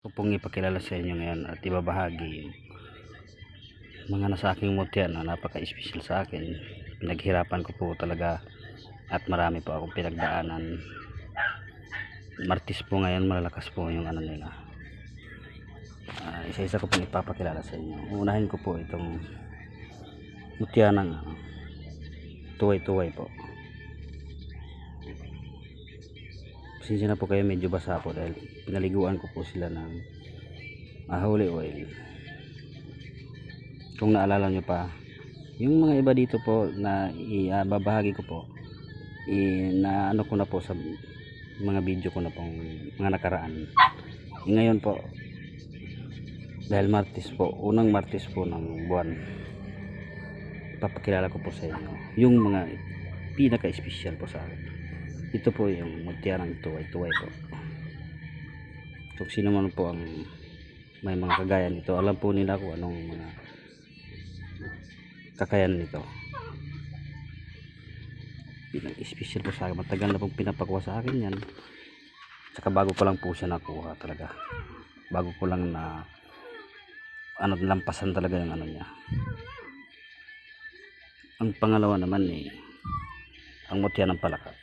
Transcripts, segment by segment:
Ko pong ipakilala sa inyo ngayon at ibabahagi yung mga nasa aking mutya na napaka-special sa akin. Pinaghirapan ko po talaga at marami po akong pinagdaanan. Martis po ngayon, malalakas po yung ano nila. Isa-isa ko pong ipapakilala sa inyo. Unahin ko po itong mutya ng tuway-tuway po. Pasensya na po kayo, medyo basa po dahil pinaliguan ko po sila ng holy oil. Kung naalala nyo pa, yung mga iba dito po na ibabahagi ko po, na ano ko na po sa mga video ko na pong mga nakaraan. Ngayon po, dahil Martes po, unang Martes po ng buwan, papakilala ko po sa inyo yung mga pinaka-special po sa akin. Ito po yung mutya ng tuway-tuway po. Kung sino man po ang may mga kagayan nito, alam po nila kung anong mga kakayan nito. Pinag-special po sa akin. Matagal na pong pinapakwa sa akin yan. Saka bago ko lang po siya nakuha talaga. Bago ko lang na lampasan talaga yung ano niya. Ang pangalawa naman ang mutya ng palaka.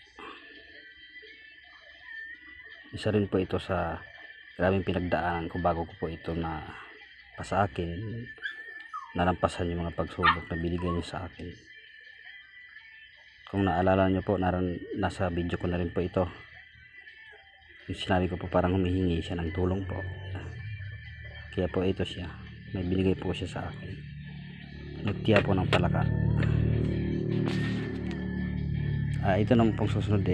Isa rin po ito sa maraming pinagdaanan ko bago ko po ito na sa akin nalampasan yung mga pagsubok na binigay niya sa akin. Kung naalala nyo po, nasa video ko na rin po ito, yung sinabi ko po parang humihingi siya ng tulong po. Kaya po ito siya, may binigay po siya sa akin, mutya po ng palaka. Ito naman pong susunod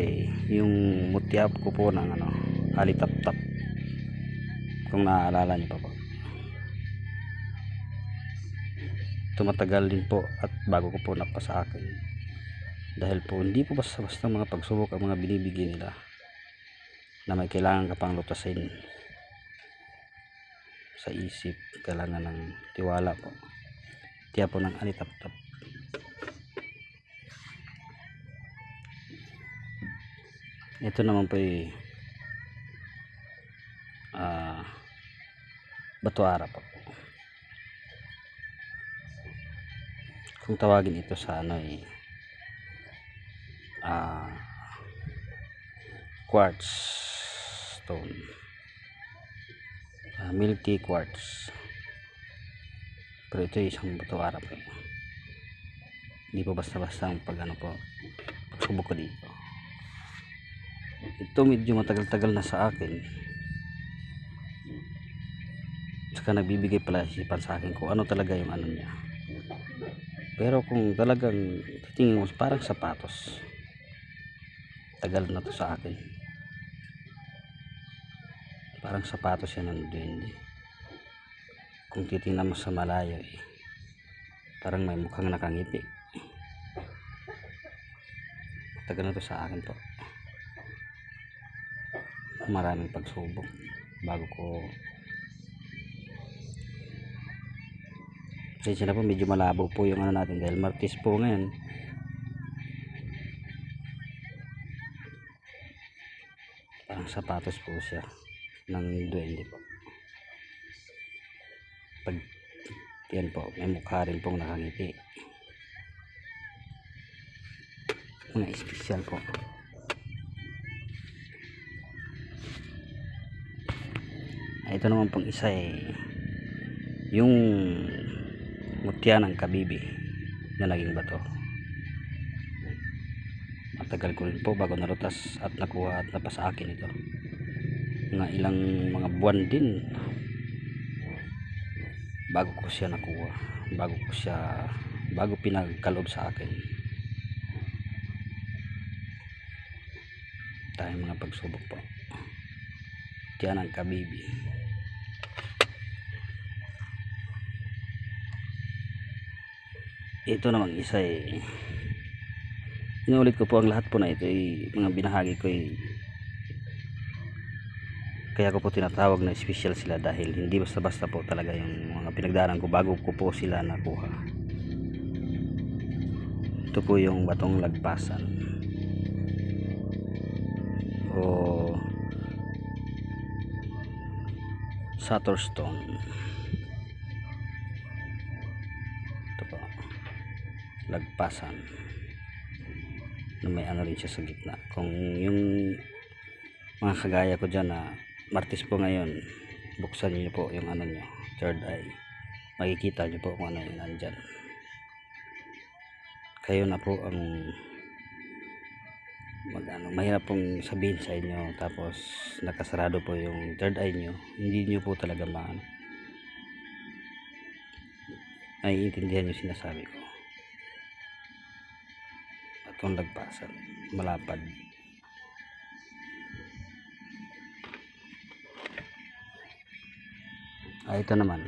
yung mutya ko po ng alitap-tap. Kung naaalala niyo pa po, tumatagal din po at bago ko po napasa akin, dahil po hindi po basta-basta mga pagsubok ang mga binibigyan nila na may kailangan ka pang lutasin sa isip. Kailangan ng tiwala po. Tiya po ng alitap-tap. Ito naman po batuara po. Kung tawagin ito sa quartz stone, milky quartz, pero ito isang batuara po. Hindi po basta-basta ang pagsubok ko dito. Ito medyo matagal-tagal na sa akin, saka nagbibigay pala isipan sa akin kung ano talaga yung ano niya. Pero kung talagang titingin mo, parang sapatos. Tagal na to sa akin, parang sapatos yan ng duwende. Kung titingnan mo sa malayo parang may mukhang nakangiti. Tagal na to sa akin po. Maraming pagsubok bago ko. Kasi na po, medyo malabo po yung natin dahil Martes po ngayon. Parang sapatos po siya ng duwende po. Pag yan po, may mukha rin pong nakangiti. Mga espesyal po. Ito naman pong isa yung mutya ng kabibi na naging bato. Matagal ko rin po bago nalutas at nakuha at napasa akin ito. Ilang mga buwan din bago ko siya nakuha, bago pinagkaloob sa akin. Tayong mga pagsubok po. Diyan ang kabibi. Ito namang isa inuulit ko po ang lahat po na ito mga binahagi ko kaya ko po tinatawag na special sila, dahil hindi basta-basta po talaga yung mga pinagdaanan ko bago ko po sila nakuha. Ito po yung batong lagpasan o Saturstone. Ito po, lagpasan na may ano rin siya sa gitna. Kung yung mga kagaya ko dyan na Martes po ngayon, buksan niyo po yung ano nyo, third eye, makikita niyo po kung ano yung nandyan. Kayo na po ang mahirap pong sabihin sa inyo tapos nakasarado po yung third eye nyo, hindi nyo po talaga naiintindihan yung sinasabi ko. At kung lagpasan, malapad. Ito naman,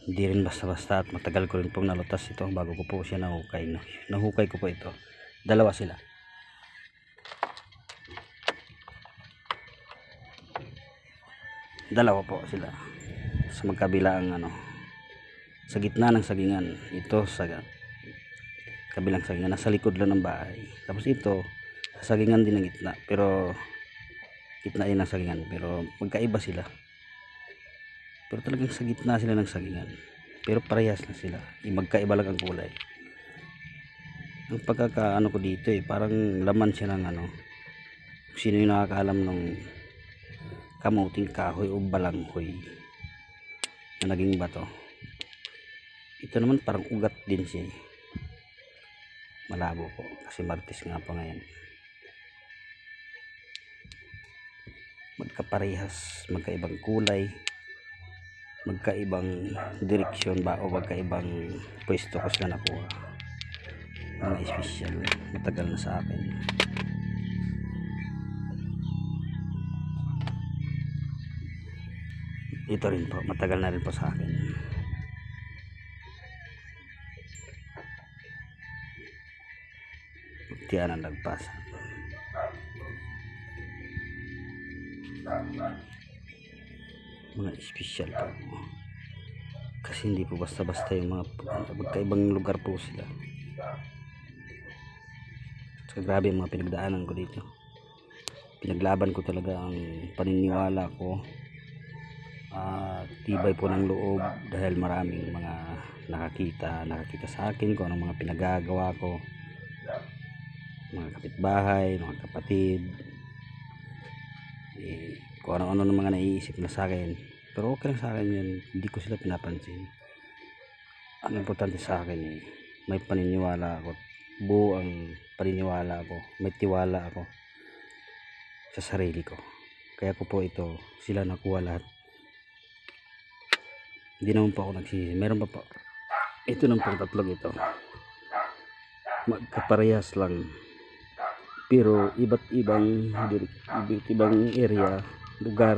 hindi rin basta-basta at matagal ko rin pong nalutas ito bago ko po siya nahukay. Nahukay ko po ito. Dalawa sila. Dalawa po sila. Sa magkabilang sa gitna ng sagingan. Ito sa kabilang sagingan. Nasa likod lang ng bahay. Tapos ito, sa sagingan din ng gitna. Pero, gitna din ng sagingan. Pero, magkaiba sila. Pero talagang sa gitna sila ng sagingan. Pero parehas na sila. Magkaiba lang ang kulay. Ang pagkakaano ko dito parang laman siya ng sino yung nakakaalam ng kamuting kahoy o balanghoy na naging bato. Ito naman parang ugat din siya. Malabo po kasi Martes nga po ngayon. Magkaparehas, magkaibang kulay, magkaibang direksyon ba o magkaibang pwesto ko sila nakuha. Mga espesyal, matagal na sa akin. Ito rin po, matagal na rin po sa akin. Tiyan ang lagpasan. Mga espesyal po. Kasi hindi po basta-basta yung mga magkaibang lugar po sila. So, grabe yung mga pinagdaanan ko dito. Pinaglaban ko talaga ang paniniwala ko. Tibay po ng loob dahil maraming mga nakakita sa akin kung anong mga pinagagawa ko. Mga kapitbahay, mga kapatid. Kung ano-ano ng mga naiisip na sa akin. Pero okay lang sa akin yun. Hindi ko sila pinapansin. Ang importante sa akin may paniniwala ako. Buo ang paniniwala ako. May tiwala ako sa sarili ko. Kaya ko po ito, sila nakuha lahat. Hindi naman po ako nagsisisi. Meron pa po. Ito naman pong tatlong ito. Magkaparehas lang. Pero iba't ibang area, lugar.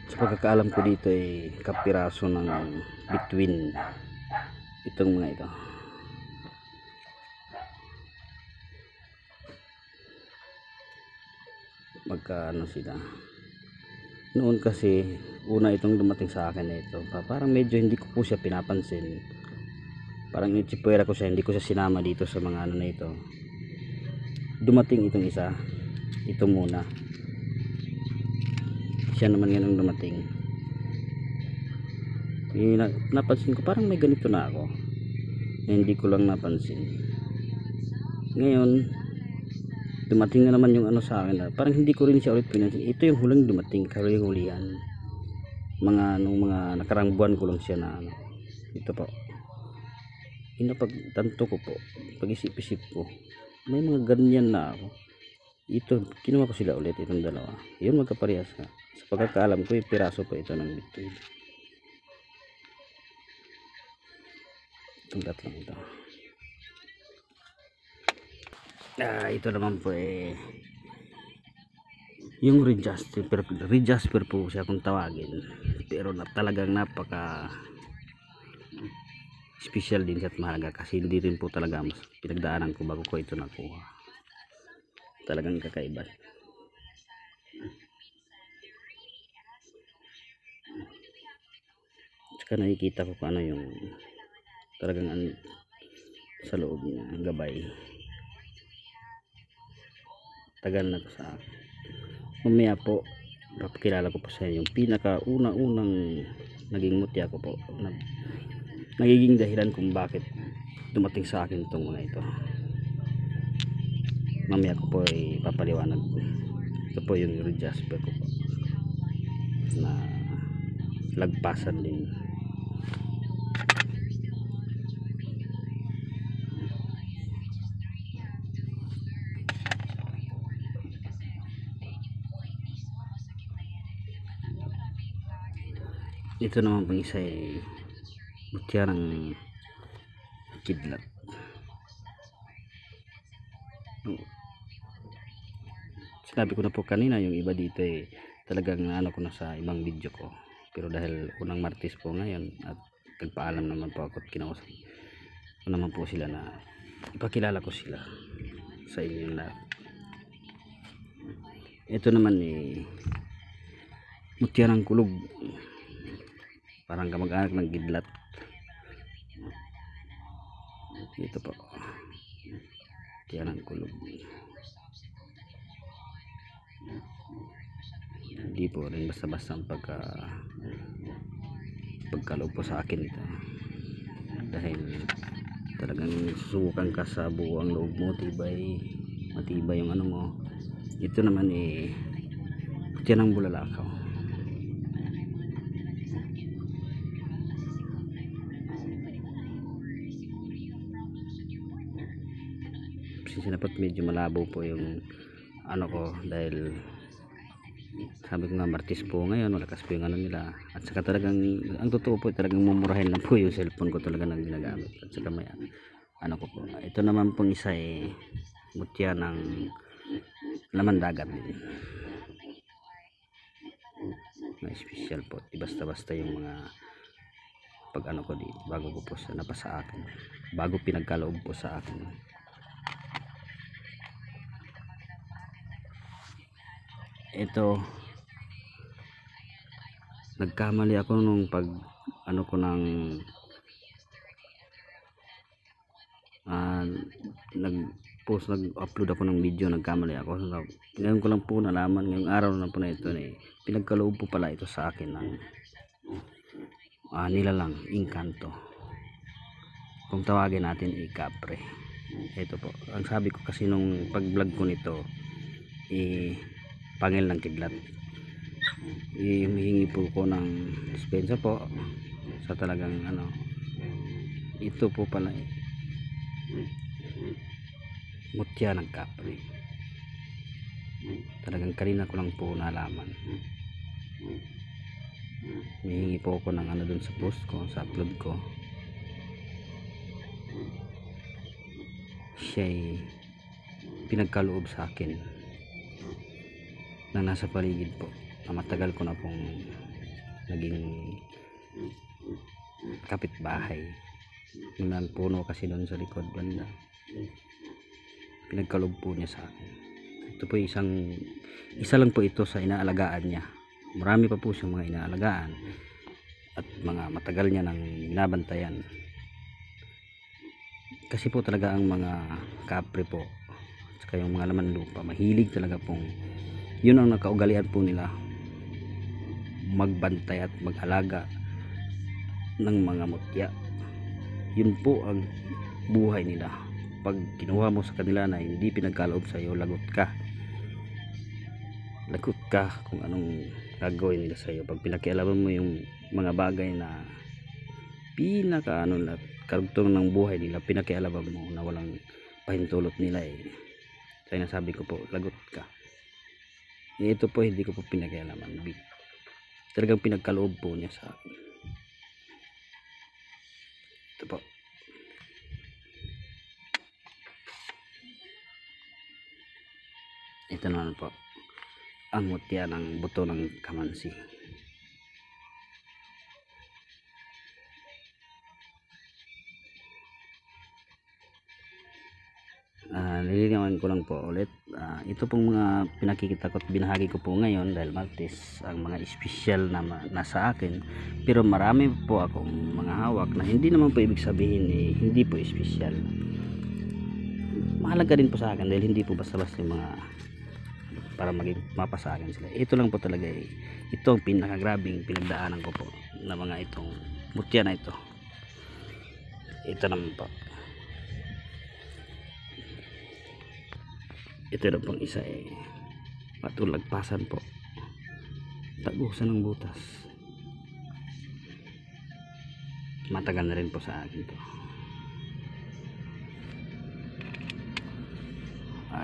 Sa pagkakaalam ko dito kapiraso ng between itong mga ito. Magkaano sila. Noon kasi una itong dumating sa akin na ito. Parang medyo hindi ko po siya pinapansin. Parang itsipwera ko siya, hindi ko siya sinama dito sa mga na ito. Dumating itong isa. Ito muna. Siya naman yan ang dumating. Napansin ko parang may ganito na ako. Hindi ko lang napansin. Ngayon dumating na naman yung sa akin parang hindi ko rin siya ulit pinansin. Ito yung huling dumating, hulihan. Mga nakarang buwan ko lang siya na ito po. Inapagtanto ko po, pag-isip-isip ko, may mga ganyan na ako. Ito, kinuha ko sila ulit, itong dalawa. Yun, magkaparehas na. Sa pagkakaalam ko, piraso po ito ng between. Itong tatlong ito. Ito naman po yung Rejasper po siya kung tawagin. Pero talagang napaka special din siya at mahalaga kasi hindi rin po talaga mas pinagdaanan ko bago ko ito nakuha. Talagang kakaiba. Saka nakikita ko kung ano yung talagang sa loob niya, ang gabay. Tagal na to sa akin. Mamaya po Papakilala ko po sa inyo yung pinakauna-unang naging mutya ko po, nagiging dahilan kung bakit dumating sa akin itong mga ito. Mamaya ko po ay papaliwanag. Ito po yung red jasper ko po na lagpasan din. Ito naman pang isa ay mutya ng kidlat. Sinabi ko na po kanina, yung iba dito ay talagang ano ko na sa ibang video ko, pero dahil unang Martes po ngayon at nagpaalam naman po ako at kinausap ko naman po sila na ipakilala ko sila sa inyo lahat. Ito naman eh mutya ng kulog, parang kamag-anak ng kidlat. Ito po, mutya ng kulog. Hindi po rin basta-basta ang pagkaloob po sa akin ito, dahil talagang susubukan ka sa buo ang loob mo, matibay yung ano mo. Ito naman eh mutya ng bulalakaw. Sinapat medyo malabo po yung ano ko, dahil sabi ko nga Martes po ngayon, malakas po yung ano nila, at saka talagang ang totoo po talagang mumurahin lang po yung cellphone ko talaga nang ginagamit, at saka may ano ko po. Ito naman pong isa eh mutya ng laman dagat din na special po, di basta-basta yung mga pag ano ko dito, bago ko po sa napasa akin, bago pinagkaloob po sa akin. Ito, nagkamali ako nung pag ano ko ng nag-upload ako ng video, nagkamali ako. Ngayon ko lang po nalaman, ngayong araw na po na ito eh, pinagkaloob po pala ito sa akin ng nilalang engkanto, kung tawagin natin kapre. Ito po, ang sabi ko kasi nung pag vlog ko nito pangil ng kidlat, humihingi po ko ng dispensa po sa talagang ano. Ito po pala mutya ng kapre, talagang kanina ko lang po nalaman. Humihingi po ako ng ano dun sa post ko, sa upload ko. Siya'y pinagkaloob sa akin na nasa paligid po, na matagal ko na pong naging kapitbahay. May puno kasi doon sa likod banda, pinagkaloob po niya sa akin. Ito po isa lang po ito sa inaalagaan niya. Marami pa po siyang mga inaalagaan at mga matagal niya nang binabantayan, kasi po talaga ang mga kapre po at saka yung mga laman lupa, mahilig talaga pong, yun ang nakaugalian po nila, magbantay at mag-alaga ng mga mutya. Yun po ang buhay nila. Pag kinuha mo sa kanila na hindi pinagkaloob sa iyo, lagot ka kung anong gagawin nila sa iyo. Pag pinakialaman mo yung mga bagay na pinaka ano na karugtong ng buhay nila, pinakialaman mo na walang pahintulot nila kaya nasabi ko po, lagot ka. Ito po hindi ko po pinakialaman, talagang pinagkaloob po niya sa akin. Ito po, ito naman po ang mutya ng buto ng kamansi. Nililinawan ko lang po ulit, ito pong mga pinakikita ko at binahagi ko po ngayon dahil Martes, ang mga espesyal na nasa akin, pero marami po akong mga hawak na hindi naman po ibig sabihin hindi po espesyal. Mahalaga din po sa akin dahil hindi po basta-basta yung mga para maging mapasa akin sila. Ito lang po talaga ito ang pinakagrabing pinagdaanan ko po na mga itong mutya na ito. Ito naman po, ito na pong isa patulagpasan po, tagusan ng butas. Matagal na rin po sa akin to.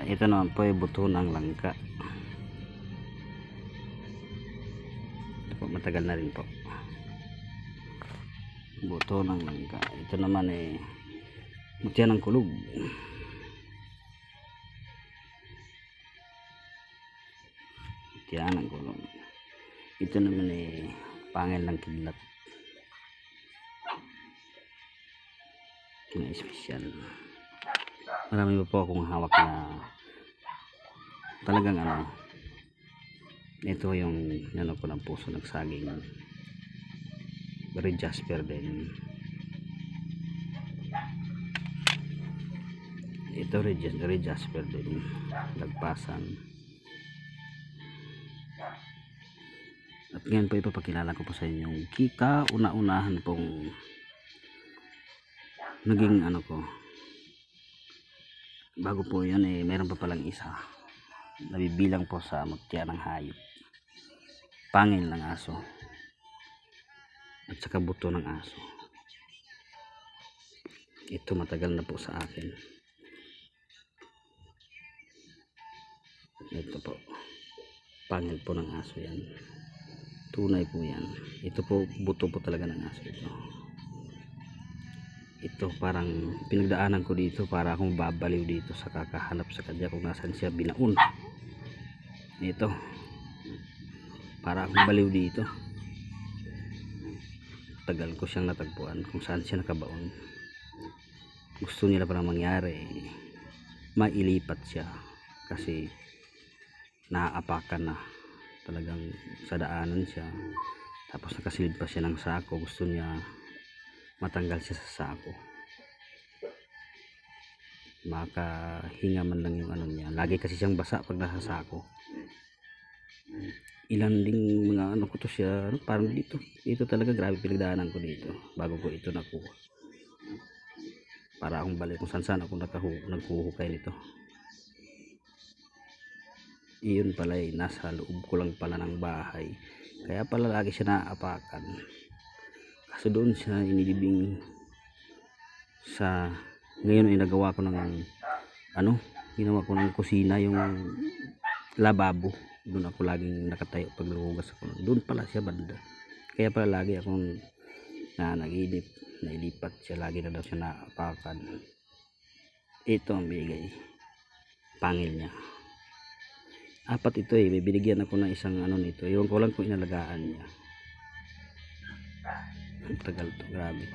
Ito naman po buto ng langka. Ito po, matagal na rin po, buto ng langka. Ito naman mutya ng kulog. Mutya ng kulog. Ito naman pangil ng kidlat, kina-espesyal. Marami po akong hawak na talagang ito yung ko ng puso ng saging, red jasper din. Ito red jasper din, lagpasan. At ngayon po ipapakilala ko po sa inyo yung kauna-unahan pong naging ko. Bago po yan meron pa palang isa, nabibilang po sa mutya ng hayop, pangil ng aso, at saka buto ng aso. Ito matagal na po sa akin. Ito po, pangil po ng aso yan, tunay po yan. Ito po, buto po talaga ng aso ito. Ito parang pinagdaanan ko dito para akong babaliw dito sa kakahanap sa kanya kung nasan siya binaon. Ito para akong baliw dito, tagal ko siyang natagpuan kung saan siya nakabaon. Gusto nila parang mangyari mailipat siya kasi naaapakan na talagang sa daanan siya, tapos nakasilid pa siya ng sako. Gusto niya matanggal siya sa sako, makahinga man lang yung niya. Lagi kasi siyang basa pag nasa sako. Ilan ding mga ko to siya, parang dito talaga grabe pinagdaanan ko dito bago ko ito nakuha, para akong balik kung saan ako naghuhukay nito. Iyon pala nasa loob ko lang pala ng bahay, kaya pala lagi siya naaapakan. So doon siya inilibing sa, ngayon nagawa ko ng ginawa ko ng kusina, yung lababo. Doon ako laging nakatayo pag nagugas ako. Doon pala siya banda, kaya pala lagi akong nailipat siya, lagi na daw siya naapakan. Ito ang bigay, pangil niya. Apat ito binigyan ako ng isang nito, yung ko lang kung inalagaan niya. Tagal to, grabe.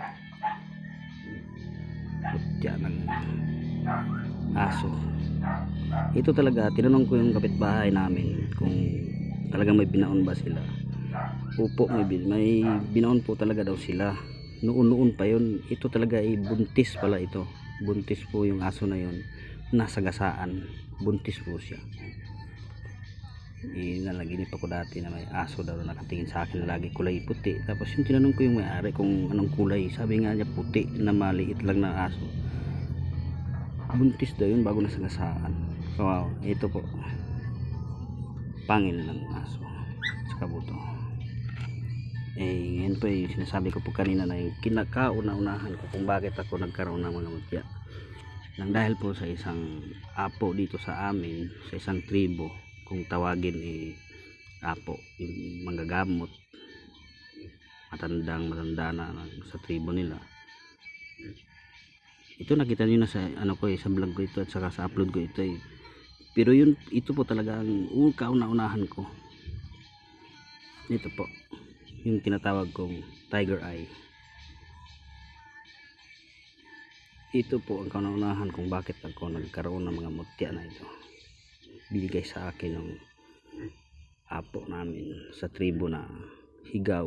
Mutya ng aso. Ito talaga, tinanong ko yung kapitbahay namin kung talagang may binaon ba sila. Upo, may binaon po talaga daw sila. Noon pa yun. Ito talaga buntis pala ito. Buntis po yung aso na yun. Nasa gasaan. Buntis po siya. Nalaginip ako dati na may aso daw na nakatingin sa akin, lagi kulay puti. Tapos yung tinanong ko yung may-ari kung anong kulay, sabi nga niya puti na maliit lang na aso. Buntis daw yun bago nasagasaan. Wow, ito po, pangil ng aso sa buto. Ngayon po yung sinasabi ko po kanina na yung kinakauna-unahan ko kung bakit ako nagkaroon ng mga mutya, nang dahil po sa isang apo dito sa amin, sa isang tribo, kung tawagin apo, yung manggagamot, matanda na sa tribo nila. Ito nakita niyo na sa sa vlog ko ito at saka sa upload ko ito pero ito po talaga ang kauna-unahan ko. Ito po yung tinatawag kong tiger eye. Ito po ang kauna-unahan kung bakit ako nagkaroon ng mga mutya na ito. Binigay sa akin ng apo namin sa tribo na higaw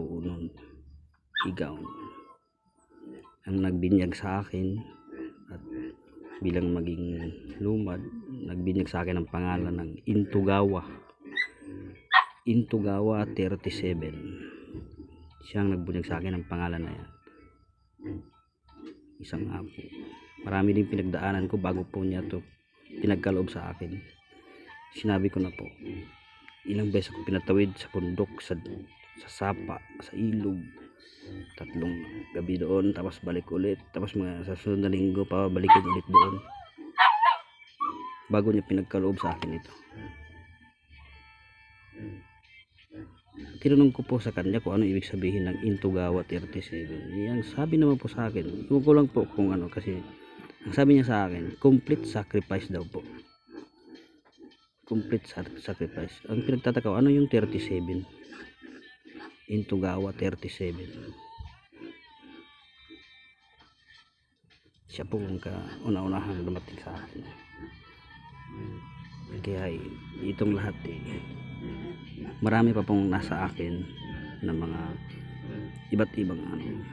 ang nagbinyag sa akin at bilang maging lumad, nagbinyag sa akin ng pangalan ng Intugawa 37. Siyang nagbunyag sa akin ng pangalan na yan. Isang apo. Marami din pinagdaanan ko bago po niya to pinagkaloob sa akin. Sinabi ko na po, ilang beses ako pinatawid sa bundok, sa sapa, sa ilog, 3 gabi doon, tapos balik ulit, tapos mga sa sunod na linggo pa balikin ulit doon bago niya pinagkaloob sa akin ito. Tinanong ko po sa kanya kung ano ibig sabihin ng Intugawa 37. Yan, sabi naman po sa akin, ko lang po kung ano, kasi ang sabi niya sa akin, complete sacrifice daw po. Complete sacrifice. Ang pinagtataka ko, ano yung 37? Intugawa 37. Siya po ang kauna-unahang dumating sa akin. Kaya itong lahat marami pa pong nasa akin na mga iba't ibang ano.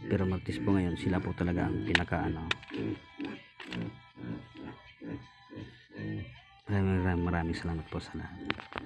Pero Martis po ngayon, sila po talaga ang pinaka ano. Maraming salamat po sa lahat.